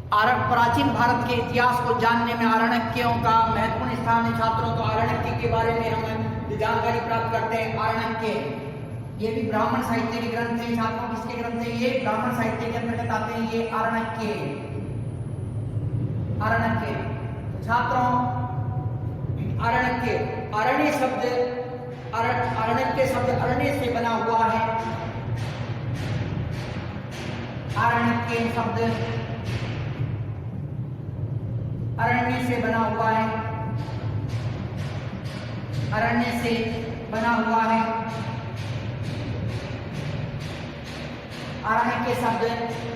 प्राचीन भारत के इतिहास को जानने में आरण्यकों का महत्वपूर्ण स्थान है छात्रों। तो आरण्यक के बारे में हम जानकारी प्राप्त करते हैं। आरण्यक ये भी ब्राह्मण साहित्य के ग्रंथ है छात्रों। किसके ग्रंथ है ये? ब्राह्मण साहित्य के अंतर्गत आते हैं ये आरण्यक। छात्रों आरण्यक अरण्य शब्द अरण्यक शब्द अरण्य से बना हुआ है। आरण्यक शब्द अरण्य से बना हुआ है। अरण्य से बना हुआ है। आरण्यक शब्द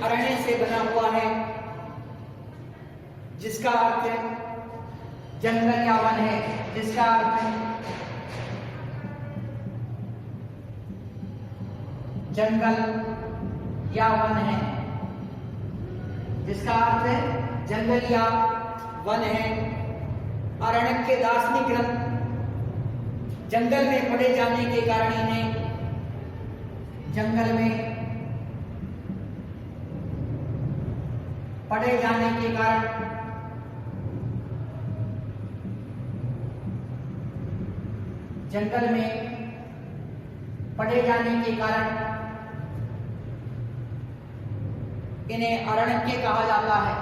अरण्य से बना हुआ है, जिसका अर्थ जंगल या वन है। जिसका अर्थ जंगल या वन है। जिसका अर्थ जंगल या वन है। आरण्यक के दार्शनिक ग्रंथ जंगल में पड़े जाने के कारण इन्हें जंगल में पड़े जाने के कारण जंगल में पड़े जाने के कारण इन्हें अरण्यक कहा जाता है।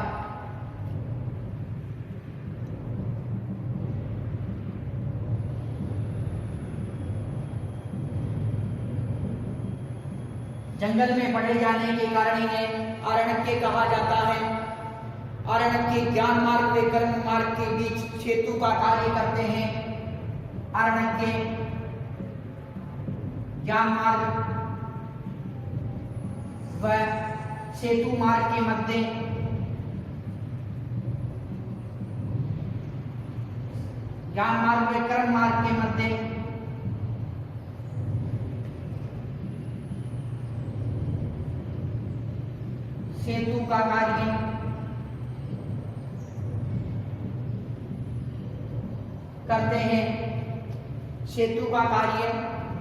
जंगल में पड़े जाने के कारण इन्हें अरण्यक कहा जाता है। अरण्यक के ज्ञान मार्ग व कर्म मार्ग के बीच सेतु का कार्य करते हैं। अरण्यक के ज्ञान मार्ग व सेतु मार्ग के मध्य ज्ञान मार्ग व कर्म मार्ग के मध्य सेतु का कार्य करते हैं। सेतु का कार्य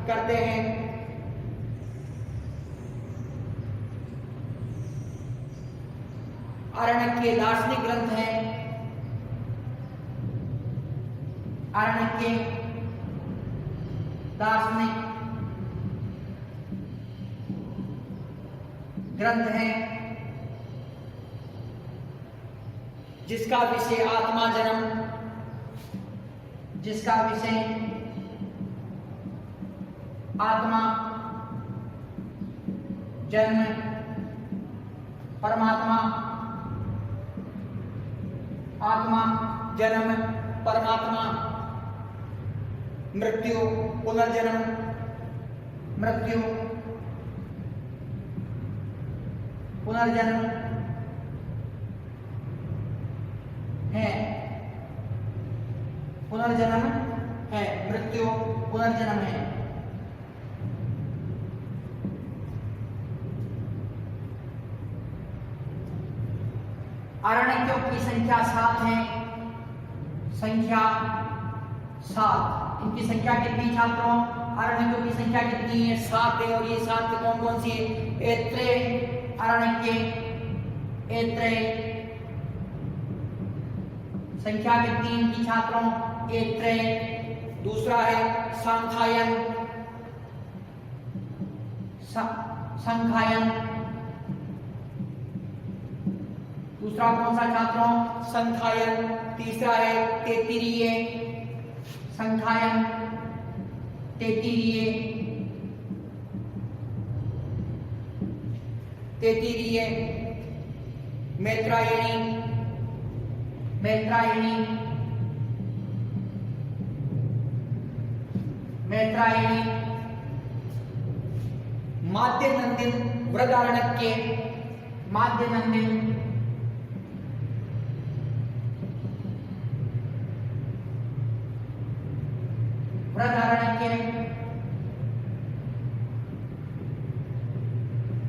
करते हैं। आरण्यक के दार्शनिक ग्रंथ हैं। आरण्यक के दार्शनिक ग्रंथ हैं, जिसका विषय आत्मा जन्म, जिसका विषय आत्मा जन्म, परमात्मा, आत्मा जन्म, परमात्मा, मृत्यु, पुनर्जन्म, मृत्यु, पुनर्जन्म है। पुनर्जन्म है, मृत्यु पुनर्जन्म है। आरण्यकों की संख्या 7 है। संख्या 7। इनकी संख्या कितनी छात्रों? आरण्यकों की संख्या कितनी है? 7 है। और ये 7 कौन कौन सी है? ऐत्रेय आरण्यक, ऐत्रेय संख्या कितनी इनकी छात्रों? ऐत्रेय। दूसरा है सांख्यायन, संख्यायन। दूसरा कौन सा छात्रों? संख्यायन। तीसरा है तैत्तिरीय, संख्यायन, तैत्तिरीय, तैत्तिरीय। मैत्रायणी, मैत्रायणी, मैत्रायणी। माध्यनंदिन वृदारण्यक, माध्यनंदिन, वृदारण्यक,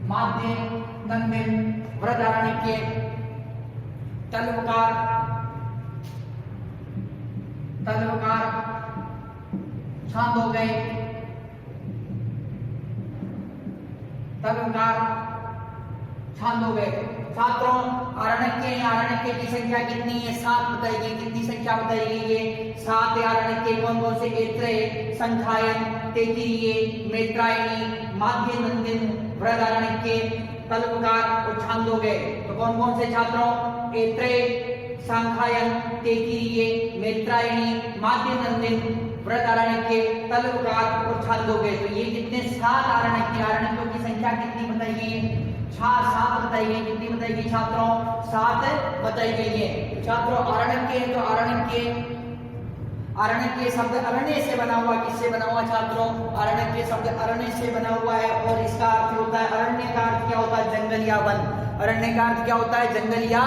माध्यनंदिन वृदारण्यक। तल्वकार, तल्वकार, छांदोग्य, तल्वकार, छांदोग्य। छात्रों आरण्यक, आरण्यक की संख्या कितनी है? 7 बताइए। कितनी संख्या बताइए? ये 7 है। आरण्यक कौन कौन से? ऐत्रेय, संख्यायन, तैत्तिरीय, मैत्रायणी, माध्य नंदिन, बृहदारण्यक, तल्पकार और छांदोग्य। तो कौन कौन से छात्रों? ऐत्रेय, संख्यायन, तैत्तिरीय, मैत्रायणी, माध्य नंदिन, बृहदारण्यक, तल्पकार और छांदोग्य। तो ये कितने? 7 आरण्यक। आरण्यकों की संख्या कितनी बताइए? 7 बताइए। कितनी बताइए छात्रों? 7 बताई गई है। छात्रों आरण्यक, तो आरण्यक, आरण्यक शब्द अरण्य से बना हुआ। किससे बना हुआ छात्रों? आरण्यक शब्द अरण्य से बना हुआ है और इसका अर्थ होता है, अरण्य का अर्थ क्या होता है? जंगल या वन। अरण्य का अर्थ क्या होता है? जंगल या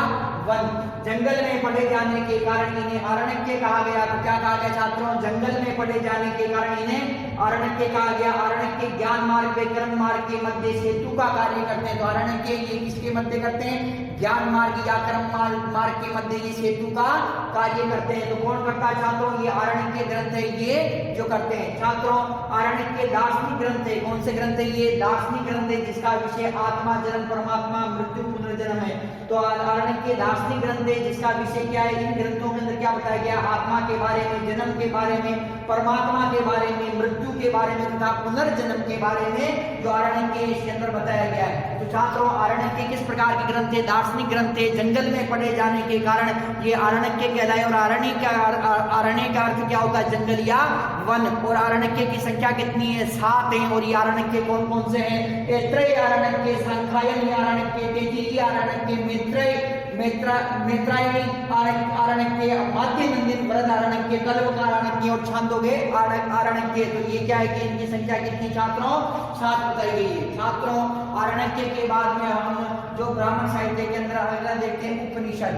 वन। जंगल में पढ़े जाने के कारण इन्हें आरण्यक कहा गया। तो क्या कहा गया छात्रों? जंगल में पढ़े जाने के कारण इन्हें आरण्यक कहा गया। आरण्यक ज्ञान मार्ग व कर्म मार्ग के मध्य सेतु का कार्य करते हैं। तो आरण्यक ये किसके मध्य करते हैं? ज्ञान मार्ग या कर्म मार्ग के मध्य ये सेतु का कार्य करते हैं। तो कौन करता है छात्रों? ये आरण्यक ग्रंथ है, ये जो करते हैं। छात्रों आरण्यक दार्शनिक ग्रंथ है। कौन से ग्रंथ है? ये दार्शनिक ग्रंथ है जिसका विषय आत्मा, जन्म, परमात्मा, मृत्यु, पुनर्जन्म है। तो आरण्यक दार्शनिक ग्रंथ है जिसका विषय क्या है? इन ग्रंथों के अंदर क्या बताया गया? आत्मा के बारे में, जन्म के बारे में, परमात्मा के बारे में, मृत्यु के बारे में तथा पुनर्जन्म के बारे में जो आरण्यक इसके अंदर बताया गया है। तो छात्रों आरण्यक किस प्रकार के ग्रंथ है? दार्शनिक ग्रंथ है। जंगल में पढ़े जाने के कारण ये आरण्यक कहलाए। और आरण्य का अर्थ क्या होता है? जंगल या वन। और आरण्यक की संख्या कितनी है? 7 है। और ये आरण्यक कौन कौन से हैं? ऐत्रेय आरण्यक, संख्यायन आरण्यक, तैत्तिरीय आरण्यक, मैत्रायणी आरण्यक, माध्य नंदिन, बृहदारण्यक, तल्पकार आरण्यक और छांदोग्य आरण्यक। तो ये क्या है कि इनकी संख्या कितनी छात्रों? 7 बताई गई है। छात्रों आरण्यक के बाद में हम जो ब्राह्मण साहित्य के अंदर अगला देखते हैं उपनिषद।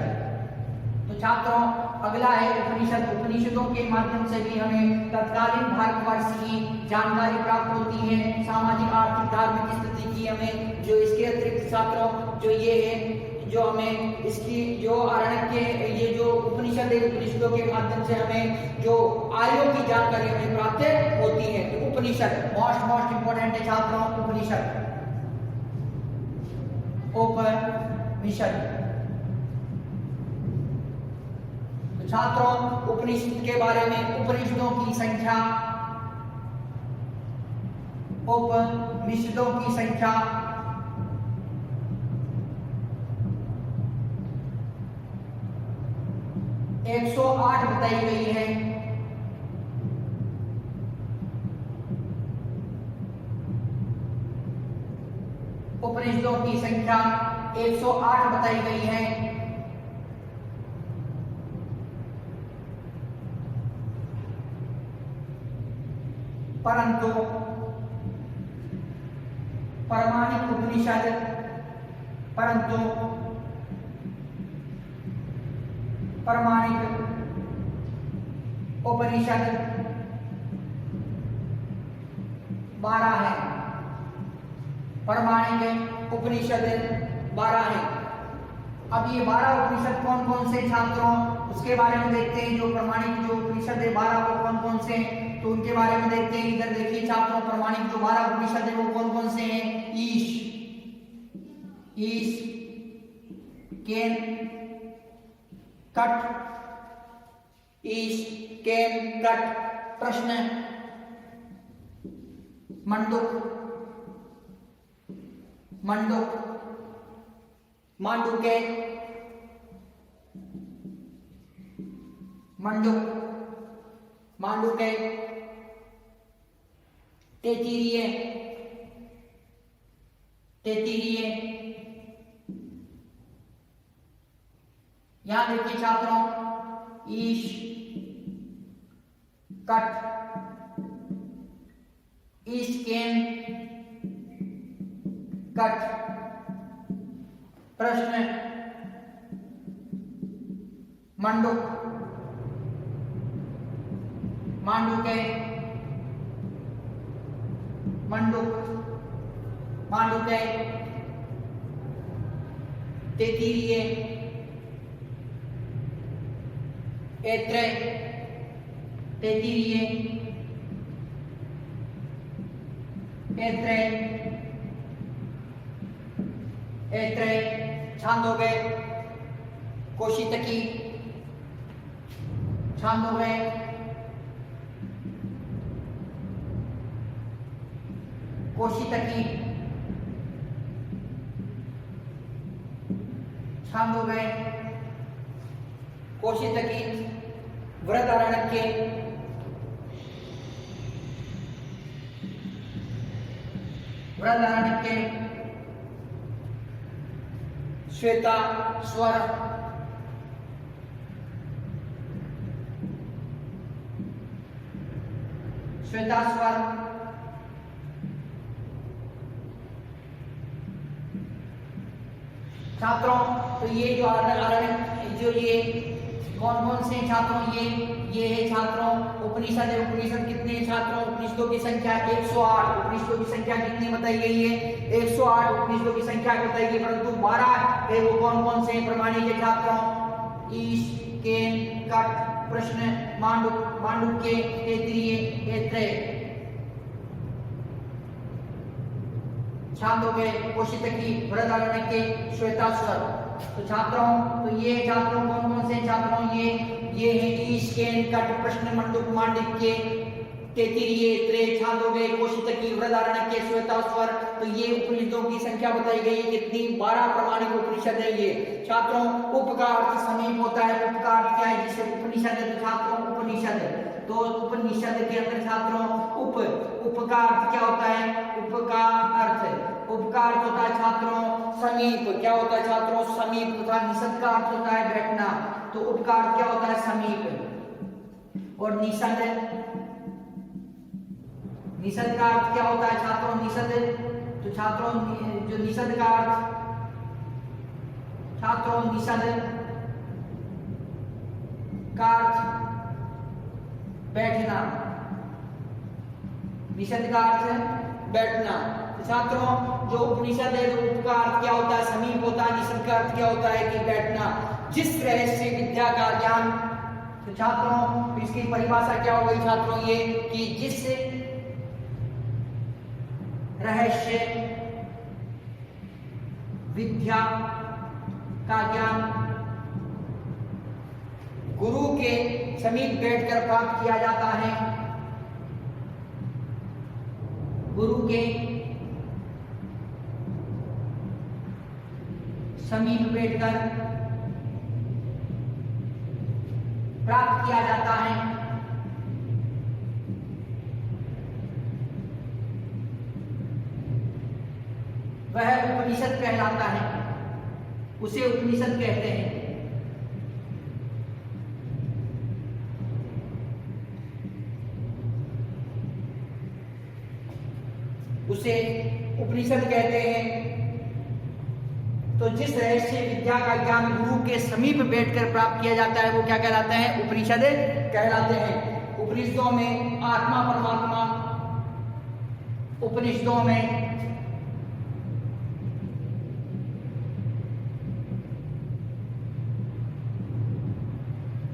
तो छात्रों अगला है उपनिषद। उपनिषदों के माध्यम से भी हमें तत्कालीन भारतवर्ष की जानकारी प्राप्त होती है, सामाजिक, आर्थिक, धार्मिक स्थिति की। हमें जो इसके अतिरिक्त छात्रों जो ये है, जो हमें इसकी जो आरण्यक के ये जो उपनिषद है, उपनिषदों के माध्यम से हमें जो आयु की जानकारी हमें प्राप्त होती है। तो उपनिषद मोस्ट इंपोर्टेंट है छात्रों। उपनिषद, उपनिषद। छात्रों उपनिषद के बारे में, उपनिषदों की संख्या, उपनिषदों की संख्या 108 बताई गई है। उपनिषदों की संख्या 108 बताई गई है। परंतु प्रामाणिक उपनिषद, परंतु प्रामाणिक उपनिषद 12 है। प्रामाणिक उपनिषद 12 है। अब ये 12 उपनिषद कौन कौन से छात्रों, उसके बारे में देखते हैं। जो प्रामाणिक जो उपनिषद है 12 वो कौन कौन से हैं, तो उनके बारे में देखते हैं। इधर देखिए छात्रों, प्रामाणिक जो 12 उपनिषद है वो कौन कौन से हैं? ईश, केन, कट, ईश, केन, कट, प्रश्न, मंडूक, मांडुक्य, मांडुक्य, तैत्तिरीय, यहां देखिए छात्रों, ईश, कट, ईशकेन, कट, प्रश्न, मंडूक, मांडुक्य, मांडुक्य, तैत्तिरीय, ऐत्रेय, तैत्तिरीय, ऐत्रेय, छांदोग्य, कोशितकी, छांदोग्य, कोशितकी, छांदोग्य, कोशितकी, बृहदारण्यक, बृहदारण्यक, श्वेता स्वर, श्वेता स्वर, छात्रों तो ये जो जो ये कौन कौन से छात्रों ये है छात्रों उपनिषद है। उपनिषद कितने छात्रों? उपनिषदों की संख्या 108। उपनिषदों की संख्या कितनी बताई गई है? 108 उपनिषदों की संख्या बताई गई, परंतु 12 है वो कौन कौन से प्रमाणिक है छात्रों? ईश, केन, कट, प्रश्न, मांडुक्य, तैत्तिरीय, ऐत्रेय, छांदोग्य, कोशितकी, बृहदारण्यक, श्वेताश्वर। तो छात्रों तो ये छात्रों कौन कौन से छात्रों? ये है ईश, केन, कट, प्रश्न, मांडुक्य, तैत्तिरीय, ऐत्रेय, छांदोग्य, कोशितकी, बृहदारण्यक, श्वेताश्वर। तो ये उपनिषदों की संख्या बताई गई है कितनी? 12 प्रमाणिक उपनिषद है ये छात्रों। उप का अर्थ समीप होता है। उप का अर्थ क्या है? जिसे उपनिषद है तो छात्रों उपनिषद, तो उपनिषद के अंदर छात्रों उप का अर्थ क्या होता है? उप का अर्थ होता है छात्रों समीप। क्या होता है छात्रों? समीप। तथा निषद का अर्थ होता है बैठना, तो उप का अर्थ क्या होता है? समीप। और निषद का अर्थ क्या होता है छात्रों? निषद तो छात्रों जो निषद का अर्थ छात्रों निषद का अर्थ बैठना, निषद का अर्थ बैठना। तो छात्रों जो उपनिषद है तो उप का अर्थ क्या होता है? समीप होता है। निषद का अर्थ क्या होता है? कि बैठना। जिस रहस्य विद्या का ज्ञान, तो छात्रों इसकी परिभाषा क्या हो गई छात्रों? ये कि जिस रहस्य विद्या का ज्ञान गुरु के समीप बैठकर प्राप्त किया जाता है, गुरु के समीप बैठकर प्राप्त किया जाता है, वह उपनिषद कहलाता है, उसे उपनिषद कहते हैं। उसे उपनिषद कहते हैं। तो जिस रहस्य विद्या का ज्ञान गुरु के समीप बैठकर प्राप्त किया जाता है वो क्या कहलाते हैं? उपनिषद कहलाते हैं। उपनिषदों में आत्मा परमात्मा, उपनिषदों में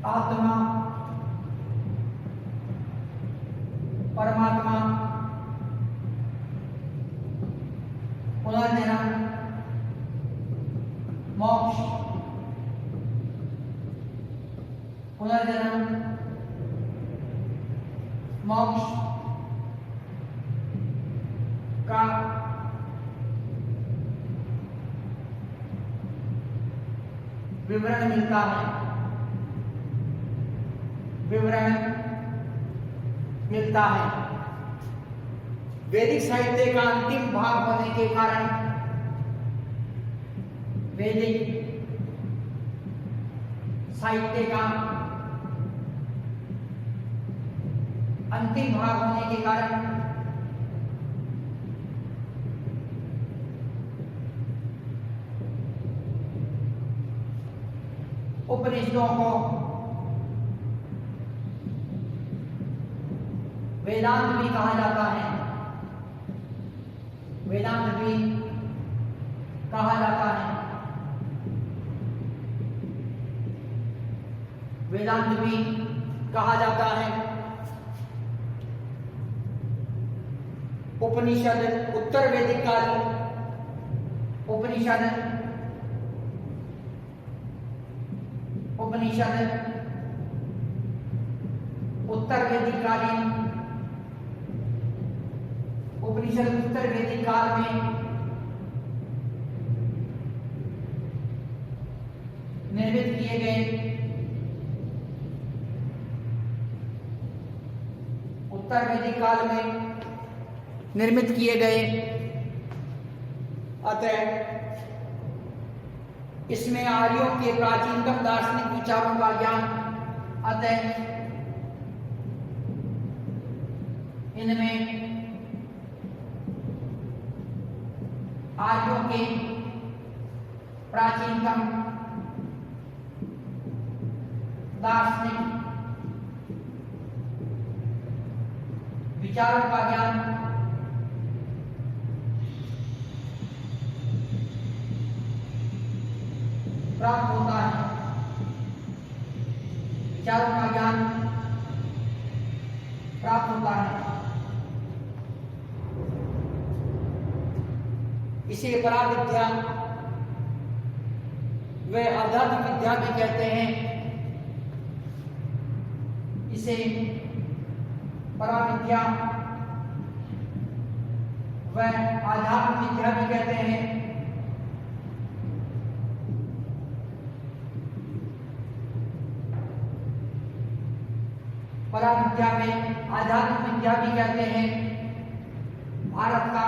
आत्मा परमात्मा, पुनर्जन्म, मोक्ष, पुनर्जन्म, मोक्ष का विवरण मिलता है, विवरण मिलता है। वैदिक साहित्य का अंतिम भाग होने के कारण, वैदिक साहित्य का अंतिम भाग होने के कारण उपनिषदों को वेदांत भी कहा जाता है, वेदांत भी कहा जाता है, वेदांत भी कहा जाता है। उपनिषद उत्तर वैदिक काल, उपनिषद उपनिषद उत्तर वैदिक कालीन उपनिषद उत्तर वैदिक काल में निर्मित किए गए। उत्तर वैदिक काल में निर्मित किए गए। अतः इसमें आर्यों के प्राचीनतम दार्शनिक विचारों का ज्ञान, अतः इनमें आर्यों के प्राचीनतम दार्शनिक विचारों का ज्ञान प्राप्त होता है। विचारों का ज्ञान प्राप्त होता है। इसे पराविद्या व आध्यात्मिक विद्या भी कहते हैं। इसे पराविद्या व आध्यात्मिक विद्या भी कहते हैं। पराविद्या में आध्यात्मिक विद्या भी कहते हैं। भारत का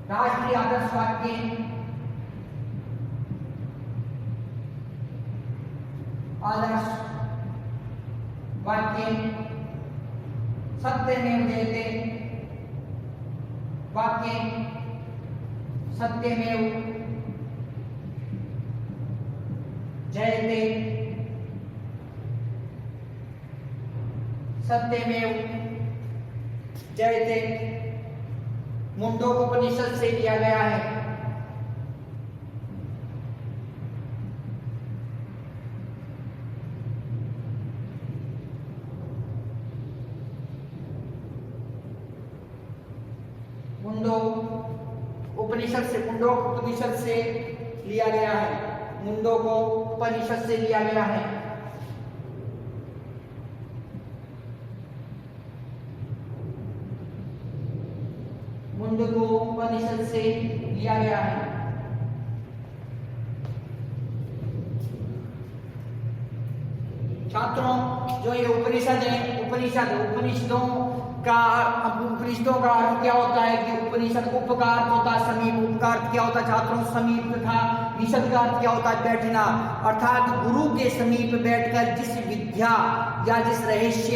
राष्ट्रीय आदर्श वाक्य सत्यमेव जयते, वाक्य सत्यमेव जयते, सत्यमेव जयते मुंडकोपनिषद से लिया गया है। मुंडकोपनिषद से लिया गया है। मुंडकोपनिषद से लिया गया है। मुंडकोपनिषद से लिया गया है। छात्रों, जो ये उपनिषद है, उपनिषदों का अर्थ क्या होता है कि उपनिषद उप का अर्थ होता है समीप। उप का अर्थ क्या होता है छात्रों? समीप। तथा निषद का अर्थ क्या होता है? बैठना। अर्थात गुरु के समीप बैठकर जिस विद्या या जिस रहस्य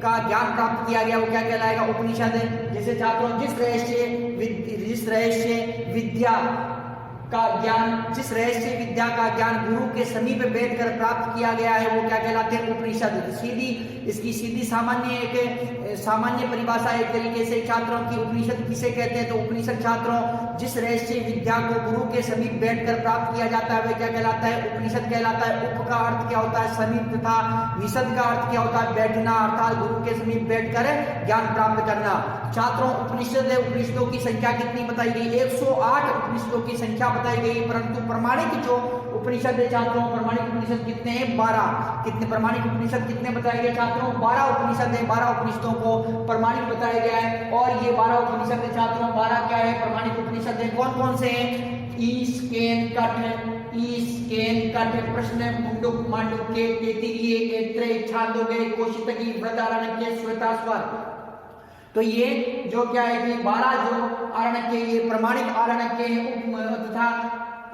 का ज्ञान प्राप्त किया गया वो क्या कहलाएगा? उपनिषद। जैसे छात्रों, जिस रहस्य विद्या का ज्ञान गुरु के समीप बैठकर प्राप्त किया गया है वो क्या कहलाते हैं? उपनिषद। इसकी सीधी सामान्य परिभाषा एक तरीके से छात्रों की उपनिषद किसे कहते हैं? तो उपनिषद छात्रों जिस रहस्य विद्या को गुरु के समीप बैठकर प्राप्त किया जाता है वह क्या कहलाता है? उपनिषद कहलाता है। उप का अर्थ क्या होता है? समीप। तथा निषद का अर्थ क्या होता है? बैठना, अर्थात गुरु के समीप बैठकर ज्ञान प्राप्त करना। छात्रों, उपनिषदों की संख्या कितनी बताई गई? 108 उपनिषदों की संख्या बताई गई। परंतु प्रमाणिक जो उपनिषद है छात्रों, प्रमाणिक उपनिषद कितने हैं? 12। कितने प्रमाणिक उपनिषद कितने बताए गए छात्रों? 12 उपनिषद है। 12 उपनिषदों को प्रमाणिक बताया गया है। और ये 12 उपनिषद है छात्रों, 12 क्या है? प्रमाणिक उपनिषद है। कौन कौन से हैं? ईश, केन, कठ, प्रश्न, मुंडक, मांडुक्य, तैत्तिरीय, ऐत्रेय, छांदोग्य, कौशितकी, बृहदारण्यक, श्वेताश्वर। तो ये जो क्या है कि 12 जो आरण्यक, ये प्रमाणिक आरण्यक तथा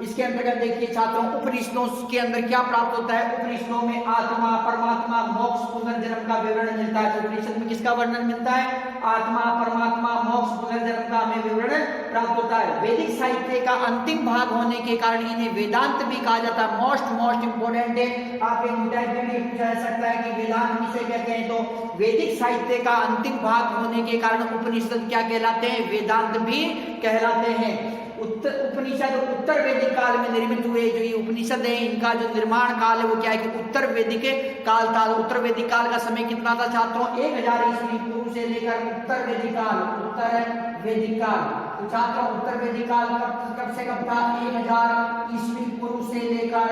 इसके अंतर्गत देखिए छात्रों, उपनिषदों के अंदर क्या प्राप्त होता है? उपनिषदों में आत्मा, परमात्मा, मोक्ष, पुनर्जन्म का विवरण मिलता है। तो उपनिषद में किसका वर्णन मिलता है? आत्मा, परमात्मा, मोक्ष, पुनर्जन्म का हमें विवरण प्राप्त होता है। वैदिक साहित्य का अंतिम भाग होने के कारण इन्हें वेदांत भी कहा जाता है। मोस्ट इंपोर्टेंट है। आपके पूछा जा सकता है कि वेदांत किसे कहते हैं? तो वैदिक साहित्य का अंतिम भाग होने के कारण उपनिषद क्या कहलाते हैं? वेदांत भी कहलाते हैं। उपनिषद उत्तर वैदिक काल में निर्मित हुए। जो ये उपनिषद है इनका जो निर्माण काल है वो क्या है कि उत्तर वैदिक काल था। उत्तर वैदिक काल का समय कितना था छात्रों? 1000 ईस्वी पूर्व से लेकर उत्तर वैदिक काल। तो छात्रों, उत्तर वैदिक काल कब से कब था? 1000 ईस्वी पूर्व से लेकर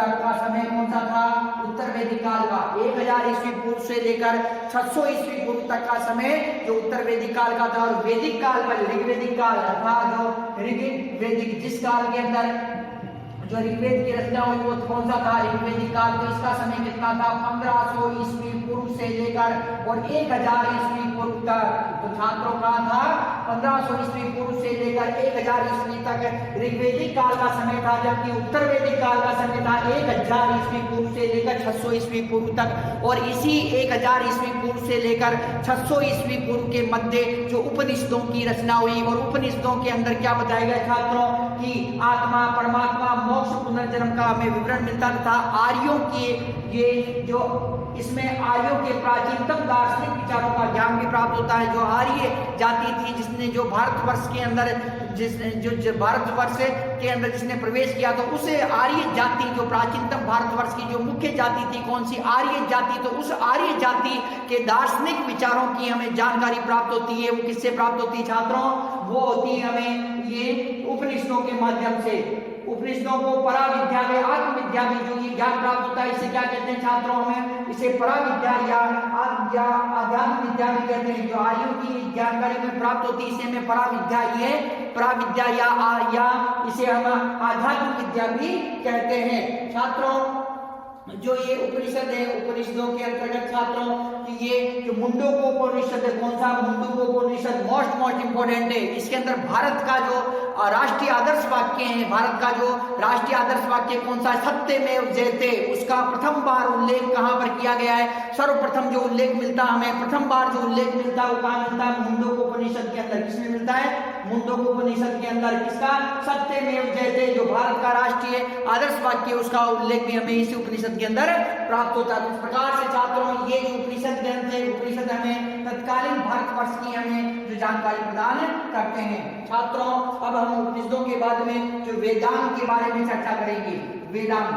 तक का समय कौन सा था? उत्तर वैदिक काल का। 1000 ईस्वी पूर्व से लेकर 600 ईस्वी पूर्व तक का समय जो उत्तर वैदिक काल का था। और वैदिक काल पर ऋग्वैदिक काल था, जो ऋग्वैदिक जिस काल के अंदर जो ऋग्वेद की रचना हुई वो कौन सा था? ऋग्वैदिक काल। तो इसका समय कितना था? 1500 ईस्वी पूर्व से लेकर और 1000 ईस्वी पूर्व तक। तो छात्रों का था 1500 ईस्वी पूर्व से लेकर 1000 ईस्वी तक ऋग्वैदिक काल का समय था, जबकि उत्तर वैदिक काल का समय था 1000 ईस्वी पूर्व से लेकर 600 ईस्वी पूर्व तक। और इसी 1000 ईस्वी पूर्व से लेकर 600 ईस्वी पूर्व के मध्य जो उपनिषदों की रचना हुई, और उपनिषदों के अंदर क्या बताया गया छात्रों कि आत्मा, परमात्मा, मोक्ष, पुनर्जन्म का हमें विवरण मिलता था। आर्यों के ये जो इसमें आर्यों के प्राचीनतम दार्शनिक विचारों का ज्ञान भी प्राप्त होता है। जो आर्य जाति थी जिसने जो भारतवर्ष के अंदर भारतवर्ष के अंदर जिसने प्रवेश किया, तो उस आर्य जाति जो प्राचीनतम भारतवर्ष की जो मुख्य जाति थी कौन सी? आर्य जाति। तो उस आर्य जाति के दार्शनिक विचारों की हमें जानकारी प्राप्त होती है। वो किससे प्राप्त होती है छात्रों? वो होती है हमें ये उपनिषदों के माध्यम से। उपनिषदों को पराविद्या में, आत्मविद्या में जो ये ज्ञान प्राप्त होता है, इसे क्या कहते हैं छात्रों? हमें इसे पराविद्या या अध्यात्म विद्या भी कहते हैं। जो आर्यों की जानकारी में प्राप्त होती है इसे हमें पराविद्या, ये पराविद्या या इसे हम आध्यात्म विद्या भी कहते हैं। छात्रों जो ये उपनिषद है, उपनिषदों के अंतर्गत छात्रों कि ये जो मुंडकोपनिषद है, कौन सा? मुंडकोपनिषद मोस्ट इंपोर्टेंट है। इसके अंदर भारत का जो राष्ट्रीय आदर्श वाक्य है, भारत का जो राष्ट्रीय आदर्श वाक्य कौन सा? सत्यमेव जयते। उसका प्रथम बार उल्लेख कहां पर किया गया है? सर्वप्रथम जो उल्लेख मिलता हमें, प्रथम बार जो उल्लेख मिलता है वो कहां मिलता है? मुंडकोपनिषद के अंदर। किसमें मिलता है? मुंडकोपनिषद के अंदर। किसका? सत्यमेव जयते, जो भारत का राष्ट्रीय आदर्श वाक्य, उसका उल्लेख भी हमें इसी उपनिषद के अंदर प्राप्त होता है। इस प्रकार से छात्रों ये जो उपनिषद ग्रंथ है, उपनिषद हमें तत्कालीन भारतवर्ष की हमें जो जानकारी प्रदान करते हैं। छात्रों अब हम उपनिषदों के बाद में जो वेदांत के बारे में चर्चा करेंगे। वेदांत,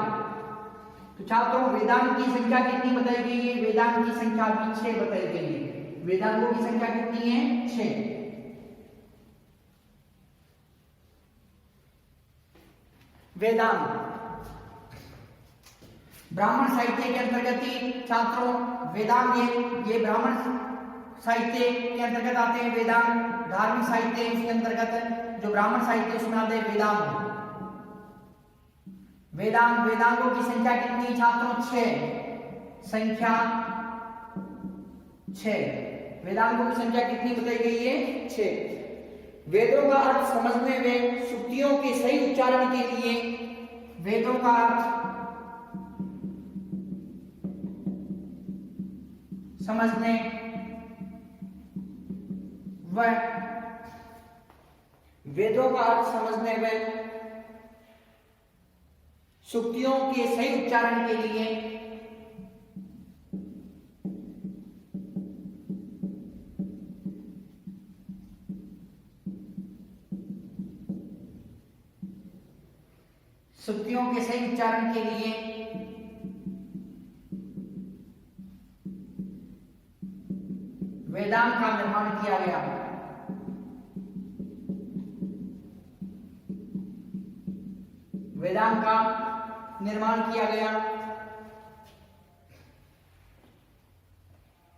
तो छात्रों वेदांत की संख्या कितनी बताई गई है? वेदांत की संख्या भी 6 बताई गई है। वेदांतों की संख्या कितनी है? 6। वेदांत ब्राह्मण साहित्य के अंतर्गत ही छात्रों वेदांत ये ब्राह्मण साहित्य के अंतर्गत आते हैं। वेदांत धार्मिक साहित्य उसके अंतर्गत जो ब्राह्मण साहित्य उसमें आते हैं वेदांत। वेदांतों की संख्या कितनी छात्रों? 6। संख्या 6। वेदांतों की संख्या कितनी बताई गई है? 6। वेदों का अर्थ समझने में, श्रुतियों के सही उच्चारण के लिए वेदों का समझने व वेदों का अर्थ समझने व सुक्तियों के सही उच्चारण के लिए वेदांत का निर्माण किया गया। वेदांत का निर्माण किया गया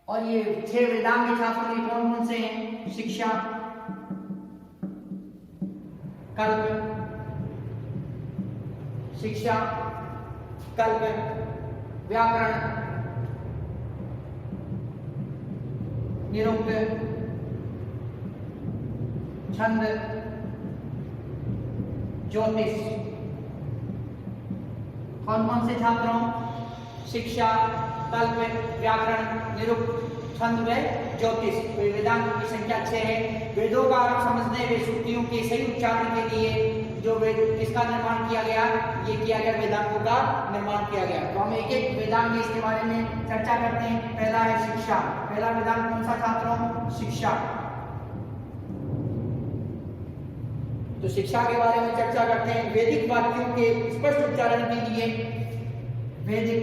और ये 6 वेदांत के छात्रों में कौन कौन से हैं? शिक्षा, कल्प, व्याकरण, निरुक्त, छंद, ज्योतिष। कौन कौन से छात्रों? शिक्षा, कल्प, व्याकरण, निरुक्त, छंद व ज्योतिष। वेदांत की संख्या 6 है। वेदों का अर्थ समझने व श्रुतियों के सही उच्चारण के लिए जो वेद किसका निर्माण किया गया? ये किया गया, वेदांतों का निर्माण किया गया। तो हम एक एक वेदांत इसके बारे में चर्चा करते हैं। पहला है शिक्षा। पहला वेदांत कौन सा छात्रों? शिक्षा। तो शिक्षा के बारे में चर्चा करते हैं। वैदिक वाक्यों के स्पष्ट उच्चारण के लिए वैदिक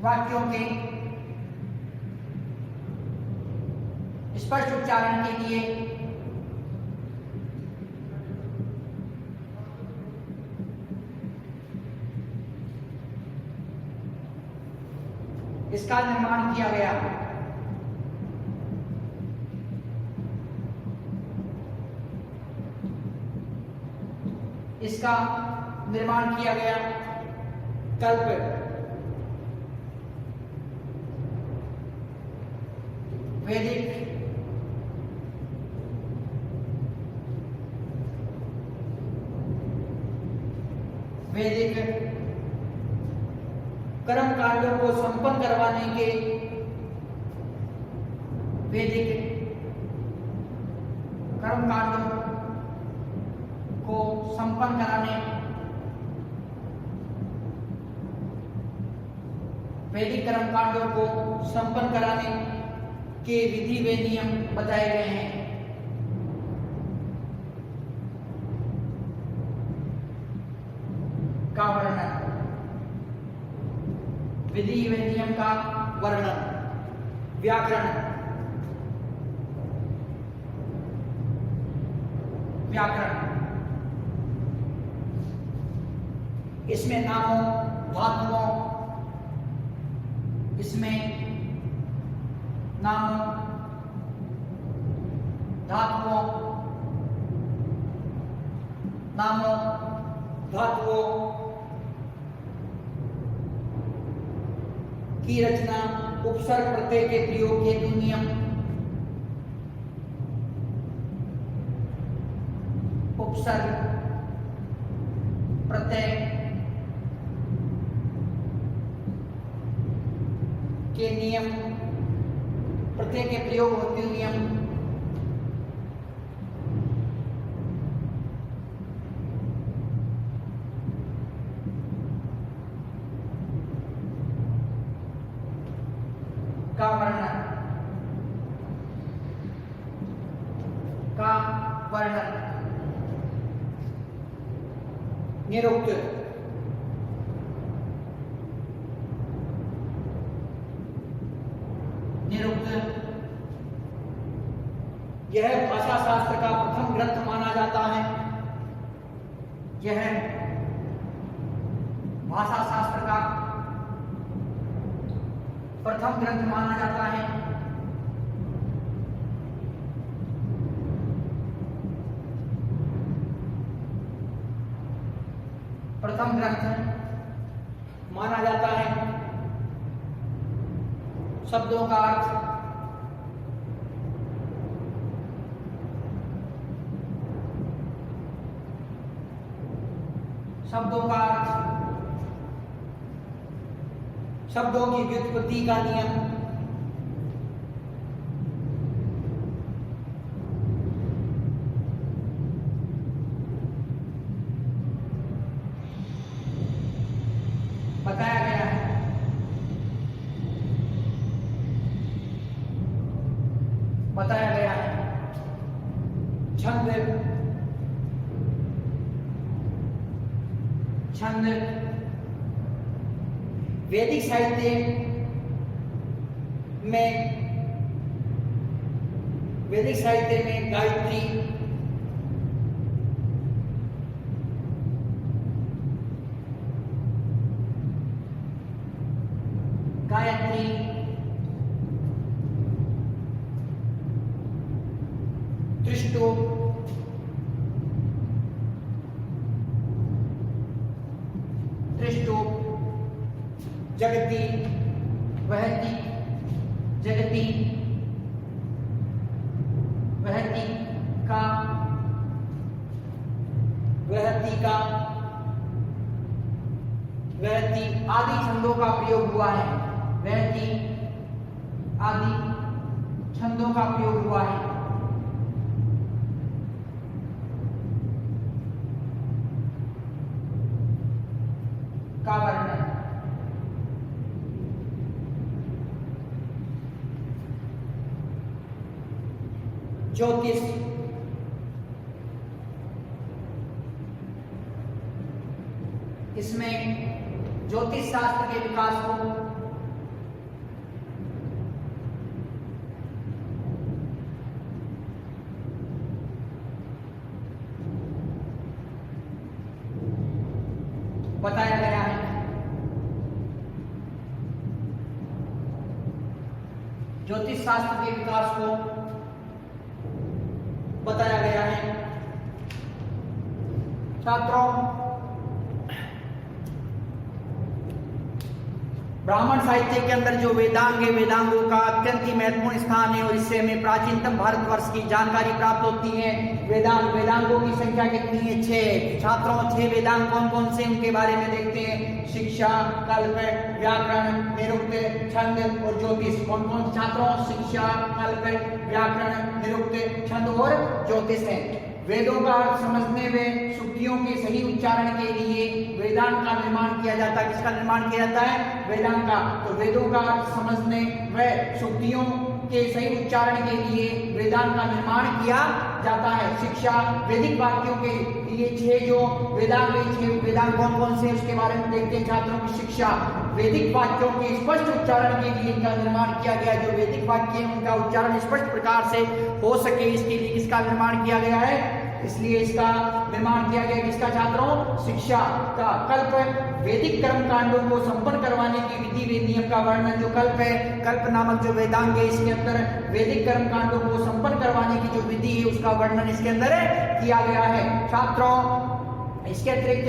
वाक्यों के स्पष्ट उच्चारण के लिए इसका निर्माण किया गया। इसका निर्माण किया गया कल्प वैदिक कर्म कांडों को संपन्न करवाने के वैदिक कर्म कांडों को संपन्न कराने वैदिक कर्म कांडों को संपन्न कराने के विधि व नियम बताए गए हैं। का वर्णन, विधि व नियम का वर्णन, व्याकरण, इसमें नामों धातुओं, इसमें नामों धातुओं की रचना, उपसर्ग प्रत्यय के प्रयोग के हेतु नियम, उपसर्ग प्रत्यय के नियम, प्रत्यय के प्रयोग होते नियम, का वर्णन, निरुक्त, यह भाषा शास्त्र का प्रथम ग्रंथ माना जाता है। यह भाषा शास्त्र का प्रथम ग्रंथ माना जाता है। प्रथम ग्रंथ माना जाता है। शब्दों का अर्थ, शब्दों की व्युत्पत्ति का नियम, बताया गया है। छंद वैदिक साहित्य में गायत्री, त्रिष्टु, जगती, वहती, आदि छंदों का प्रयोग हुआ है। आदि छंदों का प्रयोग हुआ है। का वर्णन, ज्योतिष, इसमें ज्योतिष शास्त्र के विकास को बताया गया है। ज्योतिष शास्त्र के विकास को बताया गया है। छात्रों, ब्राह्मण साहित्य के अंदर जो वेदांग है, वेदांगों का अत्यंत ही महत्वपूर्ण स्थान है और इससे हमें प्राचीनतम भारतवर्ष की जानकारी प्राप्त होती है। वेदांगों की संख्या कितनी है? 6। छात्रों, 6 वेदांग कौन कौन से उनके बारे में देखते हैं। शिक्षा, कल्प, व्याकरण, निरुक्त, छंद और ज्योतिष। कौन कौन से छात्रों? शिक्षा, कल्प, व्याकरण, निरुक्त, छंद और ज्योतिष है। वेदों का अर्थ समझने में सुक्तियों के सही उच्चारण के लिए वेदांग का निर्माण किया जाता है। किसका निर्माण किया जाता है? वेदांग का। तो वेदों का अर्थ समझने व सुक्तियों के सही उच्चारण के लिए वेदांग का निर्माण किया जाता है। शिक्षा, वैदिक वाक्यों के ये 6 जो वेदांग है, 6 वेदांग कौन कौन से उसके बारे में देखते हैं छात्रों की। शिक्षा, वैदिक वाक्यों के स्पष्ट उच्चारण के लिए इनका निर्माण किया गया। जो वैदिक वाक्य है उनका उच्चारण स्पष्ट प्रकार से हो सके इसके लिए किसका निर्माण किया गया है? इसलिए इसका निर्माण किया गया किसका छात्रों? शिक्षा का। कल्प, वैदिक कर्म कांडों को संपन्न करवाने की विधि व नियम का वर्णन। जो कल्प है, कल्प नामक जो वेदांग है, इसके अंदर वैदिक कर्म कांडों को संपन्न करवाने की जो विधि है उसका वर्णन इसके अंदर किया गया है। छात्रों, इसके अतिरिक्त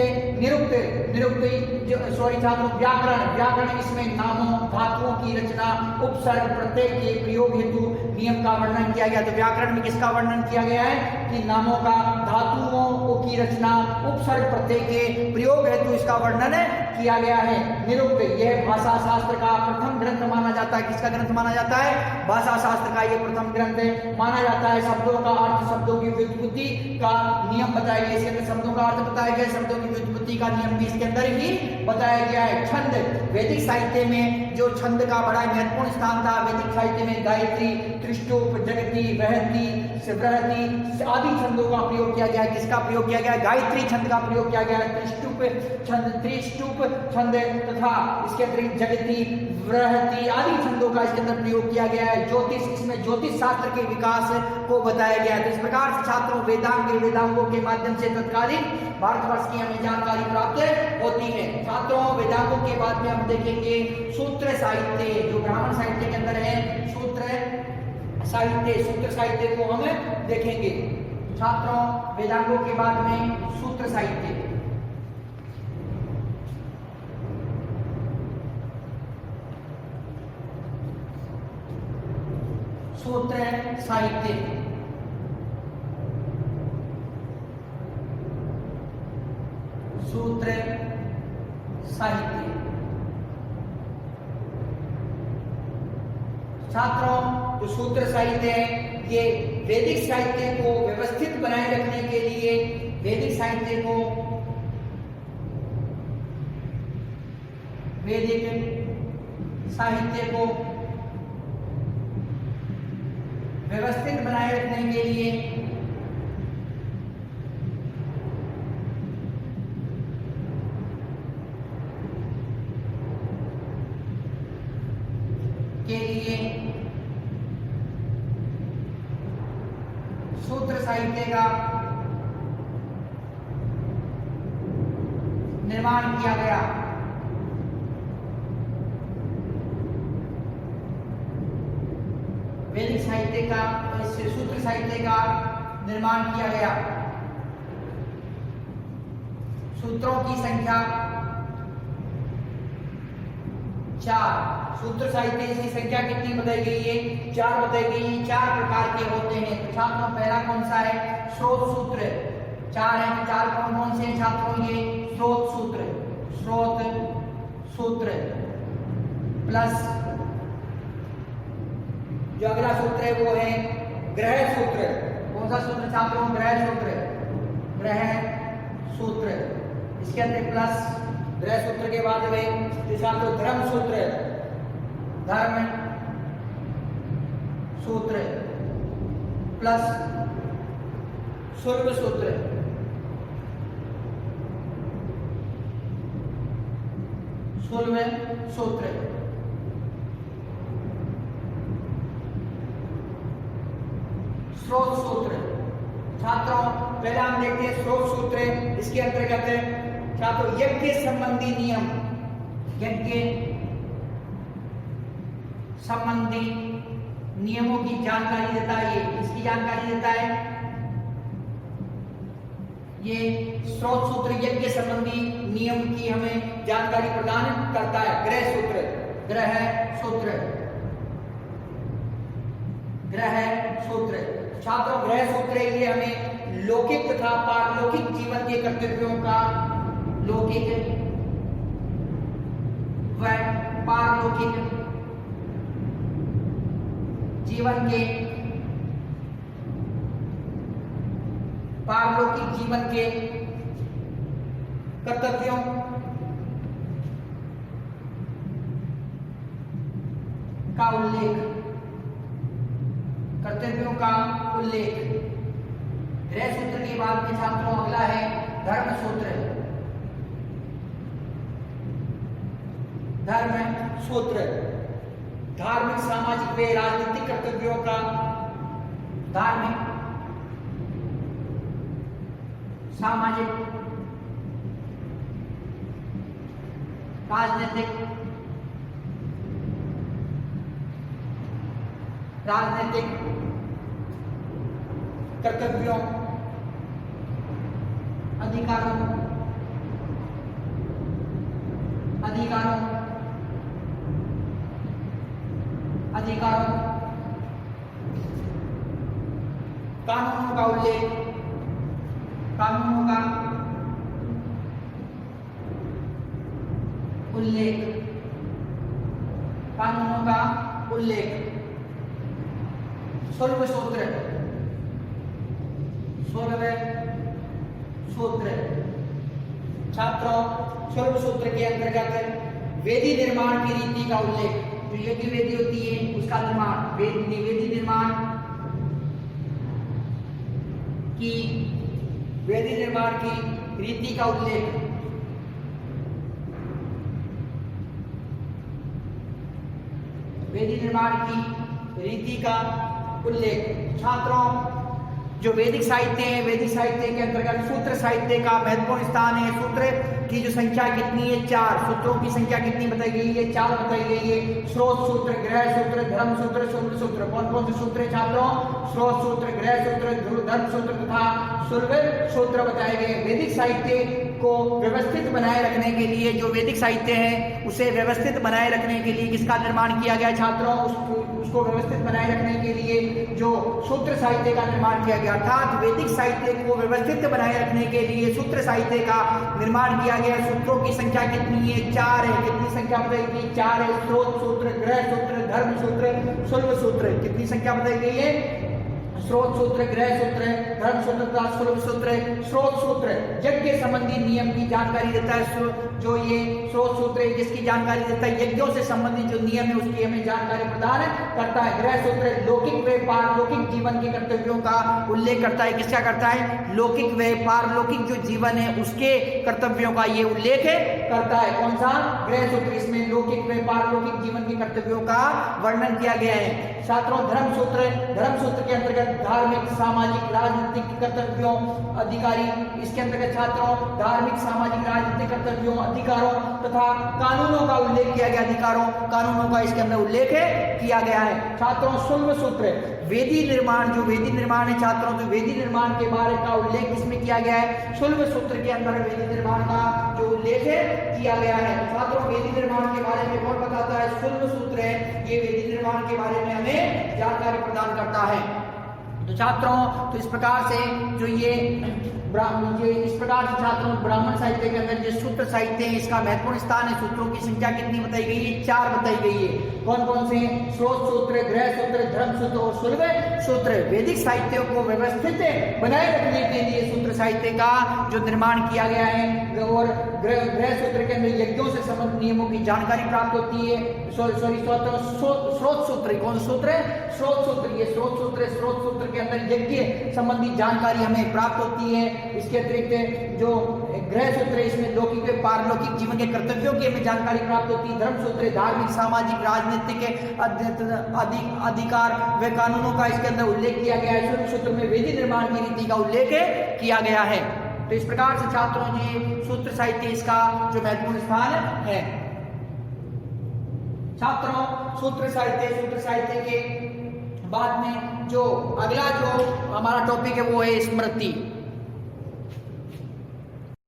छात्रों व्याकरण इसमें नामों, धातुओं की रचना, उपसर्ग, प्रत्यय के प्रयोग हेतु नियम का वर्णन किया गया। तो व्याकरण में किसका वर्णन किया गया है? कि नामों का, धातुओं की रचना, उपसर्ग, प्रत्यय के प्रयोग हेतु इसका वर्णन किया गया है। निरुक्त, यह भाषा शास्त्र का प्रथम ग्रंथ माना जाता है। किसका ग्रंथ माना जाता है? भाषा शास्त्र का यह प्रथम ग्रंथ माना जाता है। शब्दों का अर्थ, शब्दों की व्युत्पत्ति का नियम बताया गया। इसके अंदर शब्दों का अर्थ बताया गया, शब्दों की व्युत्पत्ति का नियम भी इसके अंदर ही बताया गया है। छंद, वैदिक साहित्य में जो छंद का बड़ा महत्वपूर्ण स्थान था। वैदिक साहित्य में गायत्री, त्रिष्टुप, जगती, वहती, बृहति आदि छंदों का प्रयोग किया गया है। किसका प्रयोग किया गया है? गायत्री छंद का प्रयोग किया गया है। त्रिष्टुप छंद तथा इसके अतिरिक्त जगती, बृहति आदि छंदों का इसके अंदर प्रयोग किया गया है। ज्योतिष, इसमें ज्योतिष शास्त्र के विकास को बताया गया है। तो इस प्रकार से छात्रों वेदांगों के माध्यम से तत्कालीन भारतवर्ष की हमें जानकारी प्राप्त होती है। छात्रों, वेदांगों के बाद में हम देखेंगे सूत्र साहित्य, जो ब्राह्मण साहित्य के अंदर है। सूत्र साहित्य को हम देखेंगे। छात्रों, वेदांगों के बाद में सूत्र साहित्य। सूत्र साहित्य, सूत्र साहित्य। छात्रों, जो सूत्र साहित्य है ये वैदिक साहित्य को व्यवस्थित बनाए रखने के लिए, वैदिक साहित्य को व्यवस्थित बनाए रखने के लिए सूत्र साहित्य का निर्माण किया गया। वैदिक साहित्य का, सूत्र साहित्य का निर्माण किया गया। सूत्रों की संख्या 4। सूत्र साहित्य की संख्या कितनी बताई गई है? 4 बताई गई है। 4 प्रकार के होते हैं। तो छात्रों, पहला कौन सा है? स्रोत सूत्र। 4 है। 4 कौन कौन से हैं छात्रों? ये स्रोत सूत्र प्लस जो अगला सूत्र है वो है ग्रह सूत्र। कौन सा सूत्र छात्रों? ग्रह सूत्र। इसके अंदर प्लस ग्रह सूत्र के बाद में छात्रों धर्म सूत्र प्लस शुल्क सूत्र। स्रोत सूत्र। छात्रों, पहले हम देखते हैं स्रोत सूत्र। इसके अंतर्गत छात्रों यज्ञ संबंधी नियम, यज्ञ संबंधी नियमों की जानकारी देता है। ये इसकी जानकारी देता है। ये स्रोत सूत्र यज्ञ संबंधी नियम की हमें जानकारी प्रदान करता है। ग्रह सूत्र, ग्रह सूत्र, ग्रह सूत्र। छात्रों, ग्रह सूत्र ये हमें लौकिक तथा पारलौकिक जीवन के कर्तव्यों का, लौकिक व पारलौकिक जीवन के, पारलौकिक जीवन के कर्तव्यों का उल्लेख, कर्तव्यों का उल्लेख। गृह सूत्र के बाद में छात्रों अगला है धर्म सूत्र। धर्म सूत्र धार्मिक, सामाजिक व राजनीतिक कर्तव्यों का, धार्मिक, सामाजिक, राजनीतिक, राजनीतिक कर्तव्यों, अधिकारों, अधिकारों, अधिकारों, कानूनों का उल्लेख, कानूनों का उल्लेख, कानूनों का उल्लेख। सोलहवें सूत्र, सोलहवें सूत्र। छात्रों, सोलहवें सूत्र के अंतर्गत वेदी निर्माण की रीति का उल्लेख। जो यज्ञ वेदी होती है उसका निर्माण, वेदी निर्माण की, वेदी निर्माण की रीति का उल्लेख। वेदी निर्माण की रीति का उल्लेख। छात्रों, जो वैदिक साहित्य है, वैदिक साहित्य के अंतर्गत सूत्र साहित्य का महत्वपूर्ण स्थान है। सूत्र की जो संख्या कितनी है? 4। सूत्रों की संख्या कितनी बताई गई है? 4 बताई गई है। स्रोत सूत्र, ग्रह सूत्र, धर्म सूत्र, सुलभ सूत्र। कौन कौन से सूत्र है छात्रों? स्रोत सूत्र, ग्रह सूत्र, धर्म सूत्र तथा सुलभ सूत्र बताए गए। वैदिक साहित्य को व्यवस्थित बनाए रखने के लिए, जो वैदिक साहित्य है उसे व्यवस्थित बनाए रखने के लिए किसका निर्माण किया गया छात्रों? उसको व्यवस्थित बनाए रखने के लिए जो सूत्र साहित्य का निर्माण किया गया। अर्थात वैदिक साहित्य को व्यवस्थित बनाए रखने के लिए सूत्र साहित्य का निर्माण किया गया। सूत्रों की संख्या कितनी है? 4 है। कितनी संख्या बताई? 4 है। स्रोत सूत्र, ग्रह सूत्र, धर्म सूत्र, सुलभ सूत्र। कितनी संख्या बताई गई है? स्रोत सूत्र, ग्रह सूत्र, धर्म सूत्र तथा सुलभ सूत्र। स्रोत सूत्र यज्ञ संबंधी नियम की जानकारी देता है। जो ये स्रोत सूत्र है जिसकी जानकारी देता है, यज्ञों से संबंधित जो नियम है उसकी हमें जानकारी प्रदान करता है। ग्रह सूत्र लौकिक व पारलौकिक जीवन के कर्तव्यों का उल्लेख करता है। किसका करता है? लौकिक व पारलौकिक जो जीवन है उसके कर्तव्यों का ये उल्लेख करता है। कौन सा? ग्रह सूत्र। इसमें लौकिक व पारलौकिक जीवन के कर्तव्यों का वर्णन किया गया है। छात्रों, धर्म सूत्र, धर्म सूत्र के अंतर्गत धार्मिक, सामाजिक, राजनीतिक कर्तव्यों, अधिकारी। इसके अंतर्गत छात्रों धार्मिक, सामाजिक, राजनीतिक कर्तव्यों, अधिकारों तथा कानूनों का उल्लेख किया गया। अधिकारों, कानूनों का इसके अंदर उल्लेख किया गया है। छात्रों, सुलभ सूत्र वेदी निर्माण, जो वेदी निर्माण है छात्रों, तो वेदी निर्माण के बारे का उल्लेख इसमें किया गया है। सुलभ सूत्र के अंदर वेदी निर्माण का जो उल्लेख किया गया है। छात्रों, वेदी निर्माण के बारे में कौन बताता है? सुलभ सूत्र है। ये वेदी निर्माण के बारे में हमें जानकारी प्रदान करता है। तो छात्रों, तो इस प्रकार से जो ये इस प्रकार से छात्रों ब्राह्मण साहित्य के अंदर जो सूत्र साहित्य है इसका महत्वपूर्ण स्थान है। सूत्रों की संख्या कितनी बताई गई है? 4 बताई गई है। कौन कौन से? स्रोत सूत्र, ग्रह सूत्र, धर्म सूत्र और सुलभ सूत्र। वैदिक साहित्यों को व्यवस्थित बनाए रखने के लिए सूत्र साहित्य का जो निर्माण किया गया है। और ग्रह सूत्र के अंदर यज्ञों से संबंधित नियमों की जानकारी प्राप्त होती है। स्रोत सूत्र, कौन सूत्र है? स्रोत सूत्र। ये स्रोत सूत्र, स्रोत सूत्र के अंदर यज्ञ संबंधी जानकारी हमें प्राप्त होती है। इसके अतिरिक्त जो ग्रह सूत्र, इसमें लौकिक व पारलौकिक जीवन के कर्तव्यों की हमें जानकारी प्राप्त होती है। धर्म सूत्र धार्मिक, सामाजिक, राजनीतिक अधिकार व कानूनों का इसके अंदर उल्लेख किया गया है। सुलभ सूत्र में वेदी निर्माण की रीति का उल्लेख किया गया है। तो इस प्रकार से छात्रों जी सूत्र साहित्य इसका जो महत्वपूर्ण स्थान है। छात्रों, सूत्र साहित्य के बाद में जो अगला जो हमारा टॉपिक है वो है स्मृति।